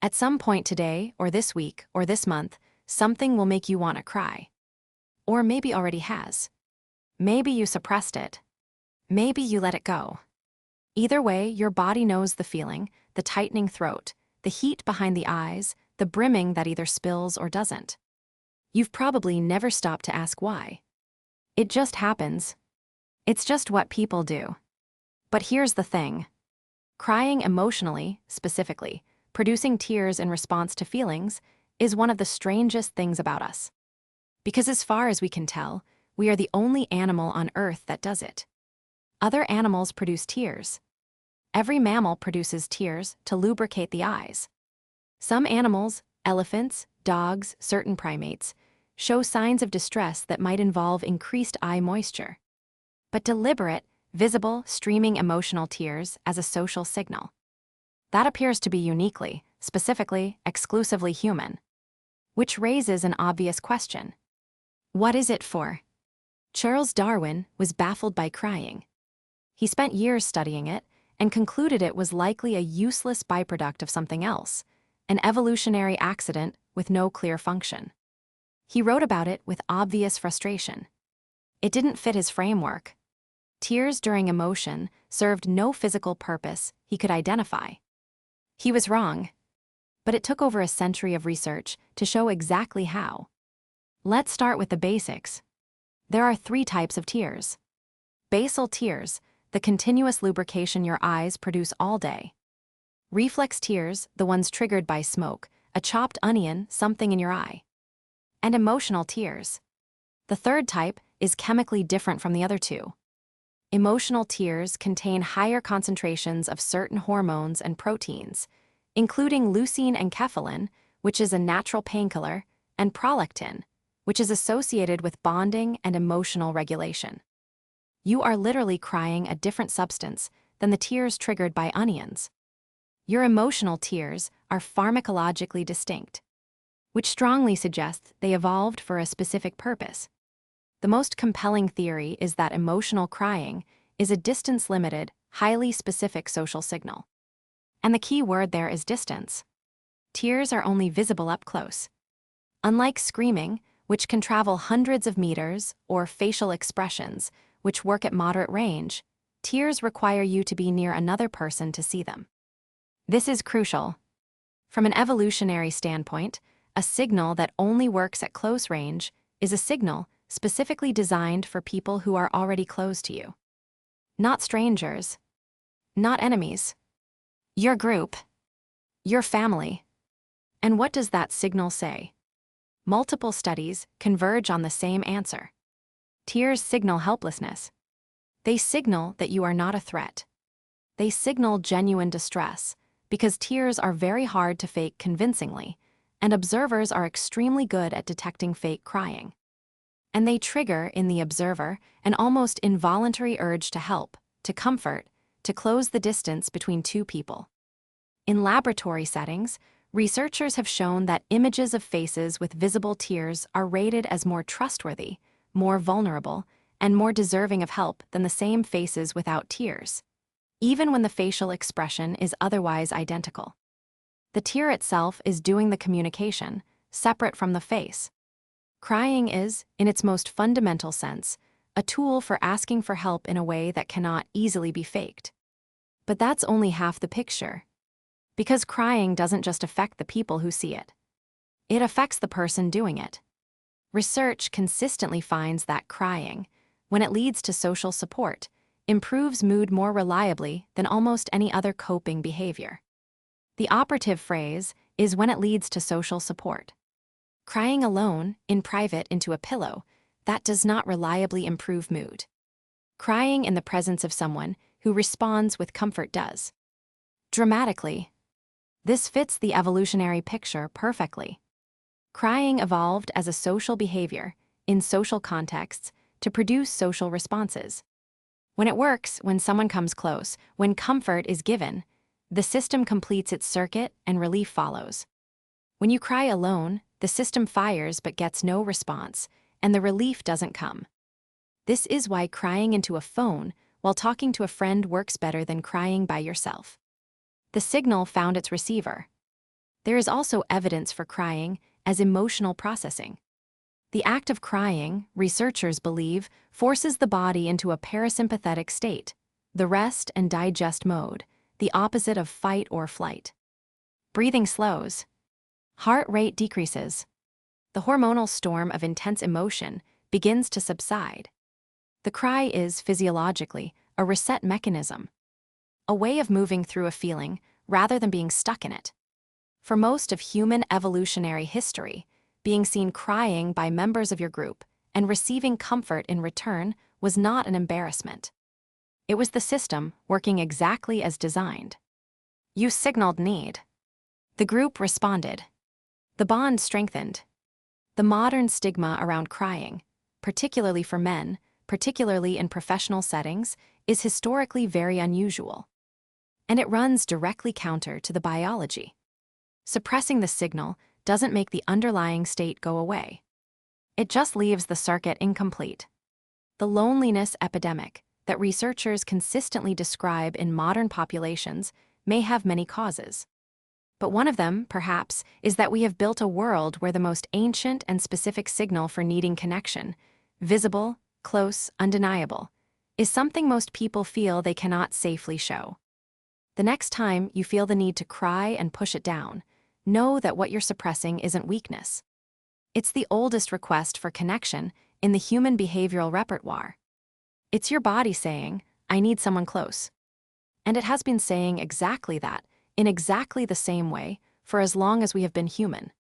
At some point today, or this week, or this month, something will make you want to cry. Or maybe already has. Maybe you suppressed it. Maybe you let it go. Either way, your body knows the feeling, the tightening throat, the heat behind the eyes, the brimming that either spills or doesn't. You've probably never stopped to ask why. It just happens. It's just what people do. But here's the thing. Crying emotionally, specifically, producing tears in response to feelings, is one of the strangest things about us. Because as far as we can tell, we are the only animal on Earth that does it. Other animals produce tears. Every mammal produces tears to lubricate the eyes. Some animals, elephants, dogs, certain primates, show signs of distress that might involve increased eye moisture. But deliberate, visible, streaming emotional tears as a social signal. That appears to be uniquely, specifically, exclusively human. Which raises an obvious question. What is it for? Charles Darwin was baffled by crying. He spent years studying it and concluded it was likely a useless byproduct of something else, an evolutionary accident with no clear function. He wrote about it with obvious frustration. It didn't fit his framework. Tears during emotion served no physical purpose he could identify. He was wrong. But it took over a century of research to show exactly how. Let's start with the basics. There are 3 types of tears. Basal tears, the continuous lubrication your eyes produce all day. Reflex tears, the ones triggered by smoke, a chopped onion, something in your eye. And emotional tears. The 3rd type is chemically different from the other 2. Emotional tears contain higher concentrations of certain hormones and proteins, including leucine and enkephalin, which is a natural painkiller, and prolactin, which is associated with bonding and emotional regulation. You are literally crying a different substance than the tears triggered by onions. Your emotional tears are pharmacologically distinct, which strongly suggests they evolved for a specific purpose. The most compelling theory is that emotional crying is a distance-limited, highly specific social signal. And the key word there is distance. Tears are only visible up close. Unlike screaming, which can travel hundreds of meters, or facial expressions, which work at moderate range, tears require you to be near another person to see them. This is crucial. From an evolutionary standpoint, a signal that only works at close range is a signal specifically designed for people who are already close to you. Not strangers. Not enemies. Your group. Your family. And what does that signal say? Multiple studies converge on the same answer. Tears signal helplessness. They signal that you are not a threat. They signal genuine distress, because tears are very hard to fake convincingly, and observers are extremely good at detecting fake crying. And they trigger in the observer an almost involuntary urge to help, to comfort, to close the distance between 2 people. In laboratory settings, researchers have shown that images of faces with visible tears are rated as more trustworthy, more vulnerable, and more deserving of help than the same faces without tears, even when the facial expression is otherwise identical. The tear itself is doing the communication, separate from the face. Crying is, in its most fundamental sense, a tool for asking for help in a way that cannot easily be faked. But that's only half the picture. Because crying doesn't just affect the people who see it. It affects the person doing it. Research consistently finds that crying, when it leads to social support, improves mood more reliably than almost any other coping behavior. The operative phrase is when it leads to social support. Crying alone, in private into a pillow, that does not reliably improve mood. Crying in the presence of someone who responds with comfort does. Dramatically. This fits the evolutionary picture perfectly. Crying evolved as a social behavior, in social contexts, to produce social responses. When it works, when someone comes close, when comfort is given, the system completes its circuit and relief follows. When you cry alone, the system fires but gets no response, and the relief doesn't come. This is why crying into a phone while talking to a friend works better than crying by yourself. The signal found its receiver. There is also evidence for crying as emotional processing. The act of crying, researchers believe, forces the body into a parasympathetic state, the rest and digest mode, the opposite of fight or flight. Breathing slows. Heart rate decreases. The hormonal storm of intense emotion begins to subside. The cry is, physiologically, a reset mechanism, a way of moving through a feeling rather than being stuck in it. For most of human evolutionary history, being seen crying by members of your group and receiving comfort in return was not an embarrassment. It was the system working exactly as designed. You signaled need. The group responded. The bond strengthened. The modern stigma around crying, particularly for men, particularly in professional settings, is historically very unusual. And it runs directly counter to the biology. Suppressing the signal doesn't make the underlying state go away. It just leaves the circuit incomplete. The loneliness epidemic that researchers consistently describe in modern populations may have many causes. But one of them, perhaps, is that we have built a world where the most ancient and specific signal for needing connection, visible, close, undeniable, is something most people feel they cannot safely show. The next time you feel the need to cry and push it down, know that what you're suppressing isn't weakness. It's the oldest request for connection in the human behavioral repertoire. It's your body saying, I need someone close. And it has been saying exactly that, in exactly the same way, for as long as we have been human.